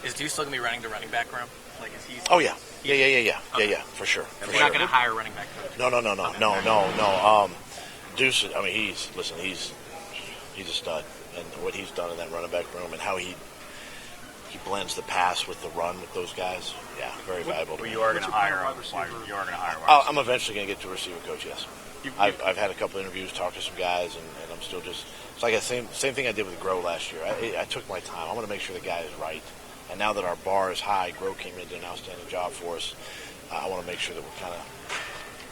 Is Deuce still going to be running the running back room? Like, is he? Oh yeah, yeah, for sure. You're not going to hire a running back coach? No. Deuce, I mean, he's a stud, and what he's done in that running back room and how he blends the pass with the run with those guys, very valuable. But you are going to hire a wide receiver. I'm eventually going to get to a receiver coach. Yes, I've had a couple interviews, talked to some guys, and I'm still just. It's like the same thing I did with Grow last year. I took my time. I want to make sure the guy is right. And now that our bar is high, Grow came in and did an outstanding job for us. I want to make sure that we're kind of,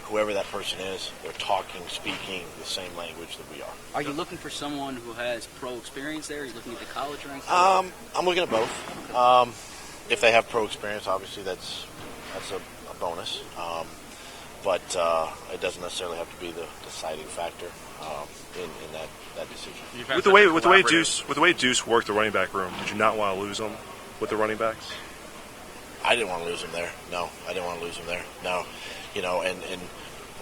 whoever that person is, they're talking, speaking the same language that we are. Are you looking for someone who has pro experience there? Are you looking at the college ranks? I'm looking at both. If they have pro experience, obviously that's a bonus. But it doesn't necessarily have to be the deciding factor in that decision. With the way Deuce worked the running back room, did you not want to lose him with the running backs? I didn't want to lose him there. No, I didn't want to lose him there. No, and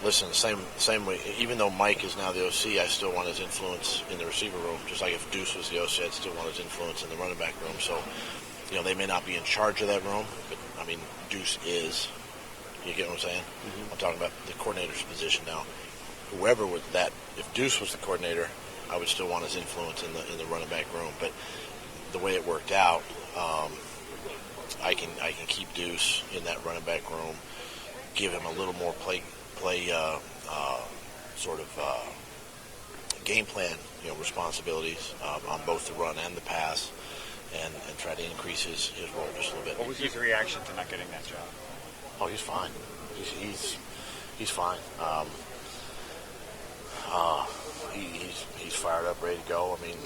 listen, same way. Even though Mike is now the OC, I still want his influence in the receiver room. Just like if Deuce was the OC, I'd still want his influence in the running back room. So, they may not be in charge of that room, but I mean, Deuce is. You get what I'm saying? Mm-hmm. I'm talking about the coordinator's position now. Whoever was that, if Deuce was the coordinator, I would still want his influence in the running back room. But the way it worked out, I can keep Deuce in that running back room, give him a little more play game plan, responsibilities on both the run and the pass, and try to increase his role just a little bit. What was his reaction to not getting that job? Oh, he's fine. He's fine. He's fired up, ready to go. I mean,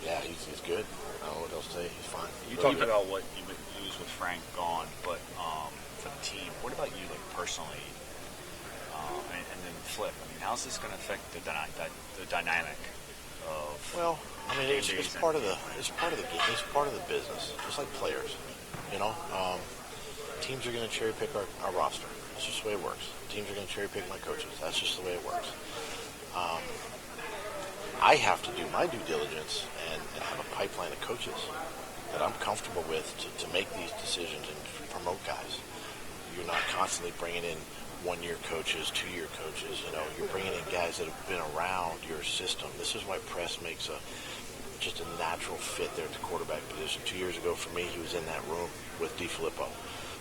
he's good. I don't know what else to say. He's fine. You talked about what you would lose with Frank gone, but for the team, what about you, like personally, and then Flip? I mean, how's this going to affect the dynamic of? Well, I mean, it's part of the game. It's part of the business, just like players. Teams are going to cherry pick our roster. That's just the way it works. Teams are going to cherry pick my coaches. That's just the way it works. I have to do my due diligence and have a pipeline of coaches that I'm comfortable with to make these decisions and promote guys. You're not constantly bringing in one-year coaches, two-year coaches. You're bringing in guys that have been around your system. This is why Press makes just a natural fit there at the quarterback position. 2 years ago for me, he was in that room with DiFilippo.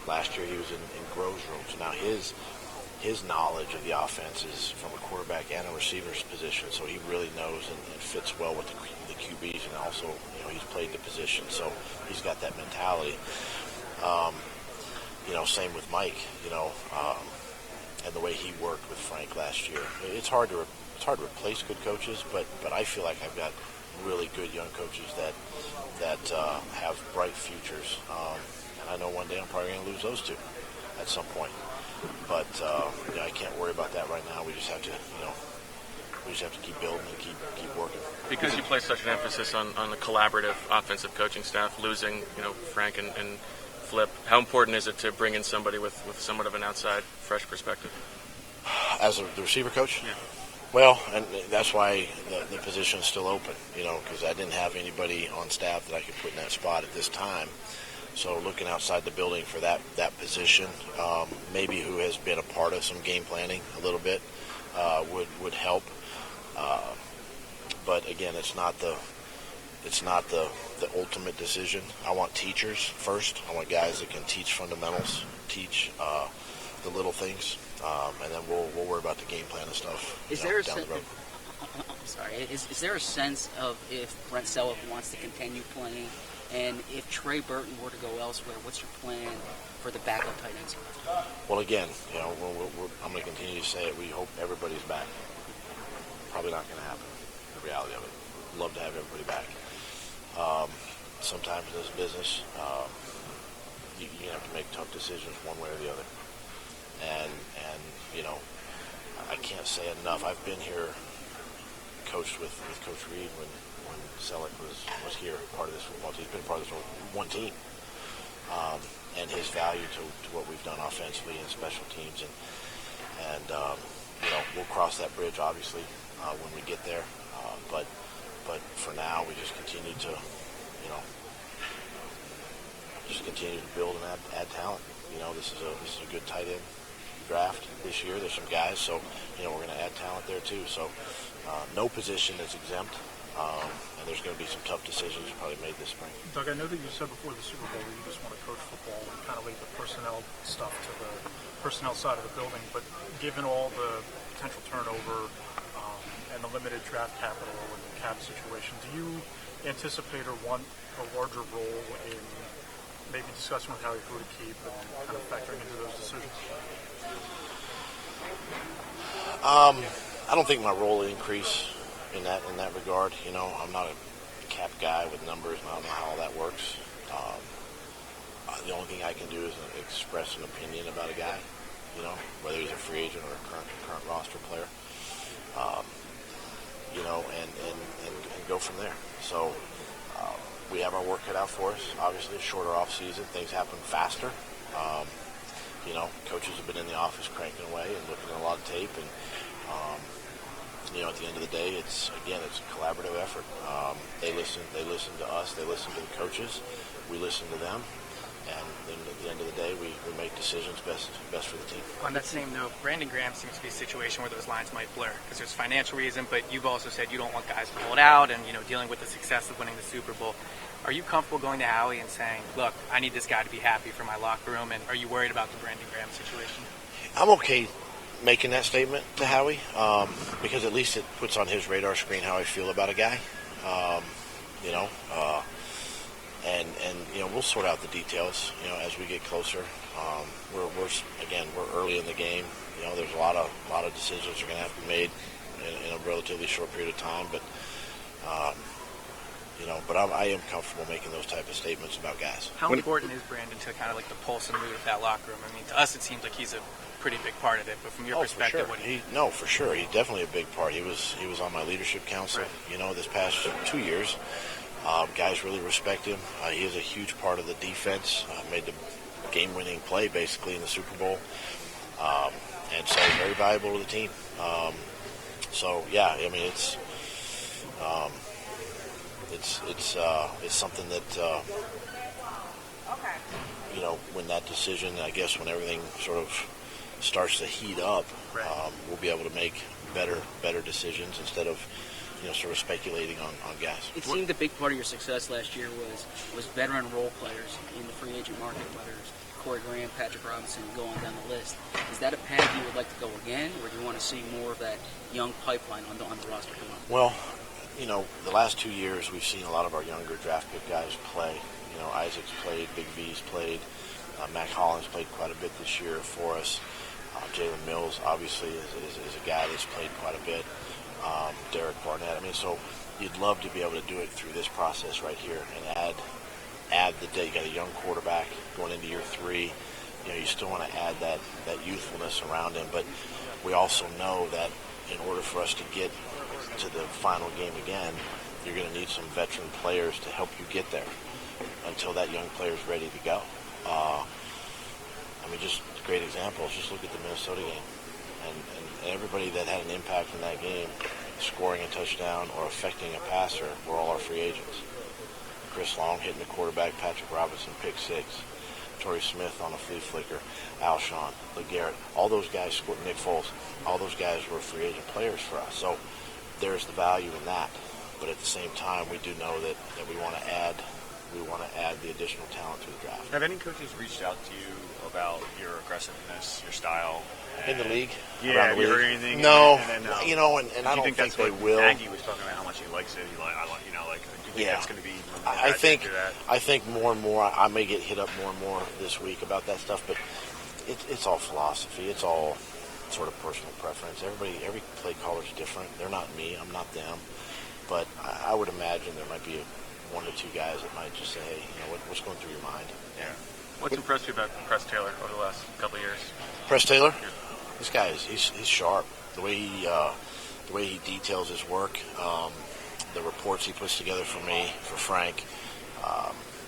Last year he was in Grove's room. So now his knowledge of the offense is from a quarterback and a receiver's position. So he really knows and fits well with the QBs, and also he's played the position. So he's got that mentality. Same with Mike. And the way he worked with Frank last year. It's hard to replace good coaches, but I feel like I've got really good young coaches that have bright futures, and I know one day I'm probably going to lose those two at some point. But I can't worry about that right now. We just have to keep building and keep working. Because you place such an emphasis on the collaborative offensive coaching staff, losing Frank and Flip, how important is it to bring in somebody with somewhat of an outside, fresh perspective? As the receiver coach? Yeah. Well, and that's why the position is still open, because I didn't have anybody on staff that I could put in that spot at this time. So looking outside the building for that position, maybe who has been a part of some game planning a little bit, would help. But again, it's not the ultimate decision. I want teachers first. I want guys that can teach fundamentals, teach the little things. And then we'll worry about the game plan and stuff down the road. Is there a sense of if Brent Selleck wants to continue playing, and if Trey Burton were to go elsewhere, what's your plan for the backup tight ends? Well, again, I'm going to continue to say it. We hope everybody's back. Probably not going to happen. The reality of it. Love to have everybody back. Sometimes in this business, you have to make tough decisions one way or the other. And I can't say enough. I've been here, coached with Coach Reed when Selleck was here, part of this football team. He's been part of this one team. And his value to what we've done offensively and special teams. And we'll cross that bridge, obviously, when we get there. But for now, we just continue to, just continue to build and add talent. This is a good tight end draft this year. There's some guys, so we're going to add talent there too. So no position is exempt, and there's going to be some tough decisions probably made this spring. Doug, I know that you said before the Super Bowl that you just want to coach football and kind of leave the personnel stuff to the personnel side of the building, but given all the potential turnover and the limited draft capital and the cap situation, do you anticipate or want a larger role in maybe discussing with Howie who to keep and kind of factoring into those decisions? I don't think my role will increase in that regard. I'm not a cap guy with numbers, and I don't know how all that works. The only thing I can do is express an opinion about a guy, whether he's a free agent or a current roster player, and go from there. So we have our work cut out for us. Obviously, a shorter off season, things happen faster. Coaches have been in the office cranking away and looking at a lot of tape, and at the end of the day, it's a collaborative effort. They listen to us, they listen to the coaches, we listen to them, and then at the end of the day, we make decisions best for the team. On that same note, Brandon Graham seems to be a situation where those lines might blur because there's financial reason, but you've also said you don't want guys to hold out and dealing with the success of winning the Super Bowl. Are you comfortable going to Howie and saying, look, I need this guy to be happy for my locker room, and are you worried about the Brandon Graham situation? I'm okay making that statement to Howie because at least it puts on his radar screen how I feel about a guy. And we'll sort out the details, as we get closer. We're early in the game. There's a lot of decisions are going to have to be made in a relatively short period of time, but I am comfortable making those type of statements about guys. How important is Brandon to kind of like the pulse and mood of that locker room? I mean, to us it seems like he's a pretty big part of it, but from your perspective, for sure. For sure. He's definitely a big part. He was on my leadership council, right. This past 2 years. Guys really respect him. He is a huge part of the defense. Made the game-winning play basically in the Super Bowl, and so very valuable to the team. It's something that when that decision, I guess when everything sort of starts to heat up, we'll be able to make better decisions instead of sort of speculating on guys. It seemed a big part of your success last year was veteran role players in the free agent market, whether it's Corey Graham, Patrick Robinson, going down the list. Is that a path you would like to go again, or do you want to see more of that young pipeline on the roster come up? Well, the last 2 years we've seen a lot of our younger draft pick guys play. Isaac's played, Big V's played, Mac Hollins played quite a bit this year for us. Jalen Mills obviously is a guy that's played quite a bit. Derek Barnett. So you'd love to be able to do it through this process right here and add the day. You got a young quarterback going into year 3. You still want to add that youthfulness around him, but we also know that in order for us to get to the final game again, you're going to need some veteran players to help you get there until that young player is ready to go. Just great examples. Just look at the Minnesota game. And everybody that had an impact in that game, scoring a touchdown or affecting a passer, were all our free agents. Chris Long hitting the quarterback, Patrick Robinson, pick 6, Torrey Smith on a flea flicker, Alshon, LeGarrette, all those guys scored, Nick Foles, all those guys were free agent players for us. So there's the value in that. But at the same time, we do know that we want to add the additional talent to the draft. Have any coaches reached out to you about your aggressiveness, your style? In the league? Yeah, have you heard anything? No, and I don't think they will. Nagy was talking about how much he likes it. Do you think that's going to be? I think more and more. I may get hit up more and more this week about that stuff, but it's all philosophy. It's all sort of personal preference. Every play caller is different. They're not me. I'm not them. But I would imagine there might be 1 or 2 guys that might just say, hey, what's going through your mind? Yeah. What's impressed you about Press Taylor over the last couple of years? Press Taylor? Yeah. This guy he's sharp. The way he details his work, the reports he puts together for me, for Frank,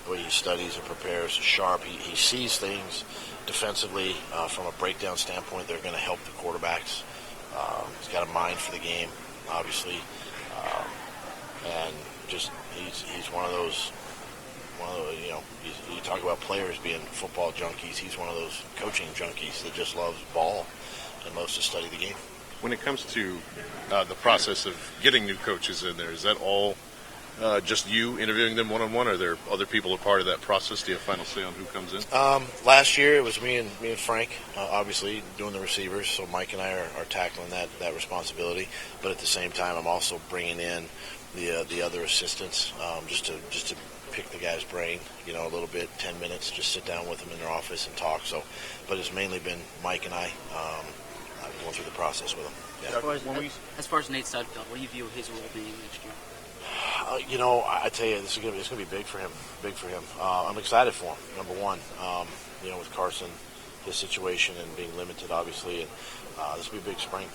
the way he studies and prepares is sharp. He sees things defensively from a breakdown standpoint. They're going to help the quarterbacks. He's got a mind for the game, obviously, and just he's one of those. You talk about players being football junkies. He's one of those coaching junkies that just loves ball and loves to study the game. When it comes to the process of getting new coaches in there, is that all just you interviewing them one-on-one, or are there other people a part of that process? Do you have final say on who comes in? Last year it was me and Frank, obviously doing the receivers. So Mike and I are tackling that responsibility. But at the same time, I'm also bringing in the other assistants just to pick the guy's brain, a little bit, 10 minutes, just sit down with them in their office and talk. So, but it's mainly been Mike and I going through the process with them. Yeah. As far as Nate Sudfeld, what do you view his role being next year? I tell you, it's going to be big for him. I'm excited for him. Number one, with Carson, his situation and being limited, obviously, and this will be a big spring,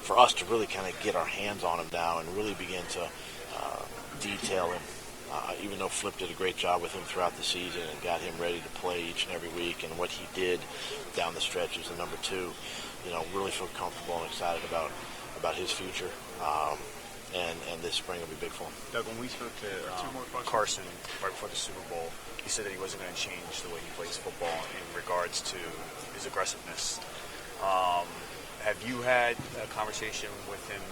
for us to really kind of get our hands on him now and really begin to detail him. Even though Flip did a great job with him throughout the season and got him ready to play each and every week, and what he did down the stretch as the number two, really feel comfortable and excited about his future. And this spring will be big for him. Doug, when we spoke to Carson right before the Super Bowl, he said that he wasn't going to change the way he plays football in regards to his aggressiveness. Have you had a conversation with him,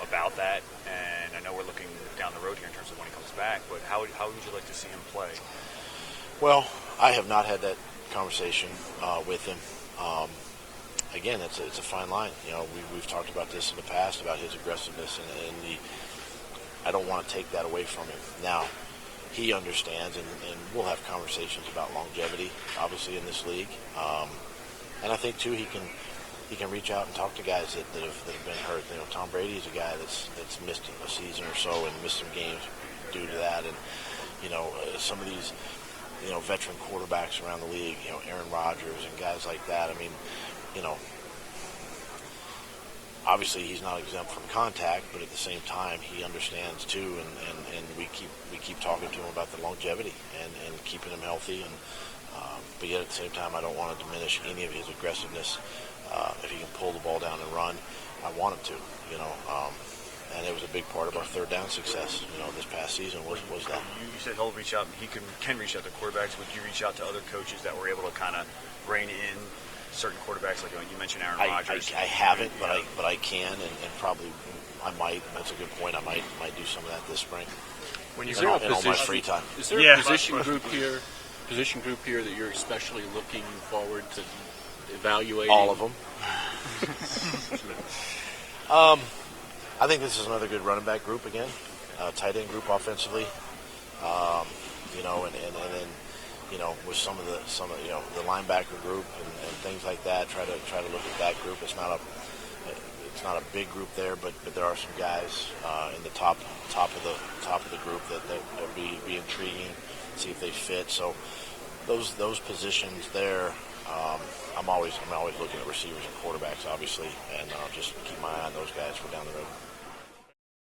about that? And I know we're looking down the road here in terms of when he comes back, but how would you like to see him play? Well, I have not had that conversation with him. Again, it's a fine line. We've talked about this in the past about his aggressiveness, and I don't want to take that away from him. Now, he understands, and we'll have conversations about longevity, obviously, in this league. And I think too, he can reach out and talk to guys that have been hurt. Tom Brady is a guy that's missed a season or so and missed some games due to that, and some of these veteran quarterbacks around the league, Aaron Rodgers and guys like that. I mean, obviously he's not exempt from contact, but at the same time he understands too, and we keep talking to him about the longevity and keeping him healthy, and but yet at the same time I don't want to diminish any of his aggressiveness. If he can pull the ball down and run, I want him to, and it was a big part of our third down success, this past season was that. You said he'll reach out, he can reach out to quarterbacks. Would you reach out to other coaches that were able to kind of rein in certain quarterbacks, like you mentioned Aaron Rodgers? I haven't, but I can, and probably I might. That's a good point. I might do some of that this spring. When you're in all my free time. Is there a position group here that you're especially looking forward to evaluating? All of them. I think this is another good running back group again, tight end group offensively, and then with some of the linebacker group and things like that. Try to look at that group. It's not a big group there, but there are some guys in the top of the group that would be intriguing. See if they fit. So those positions there. I'm always looking at receivers and quarterbacks, obviously, and I'll just keep my eye on those guys for down the road.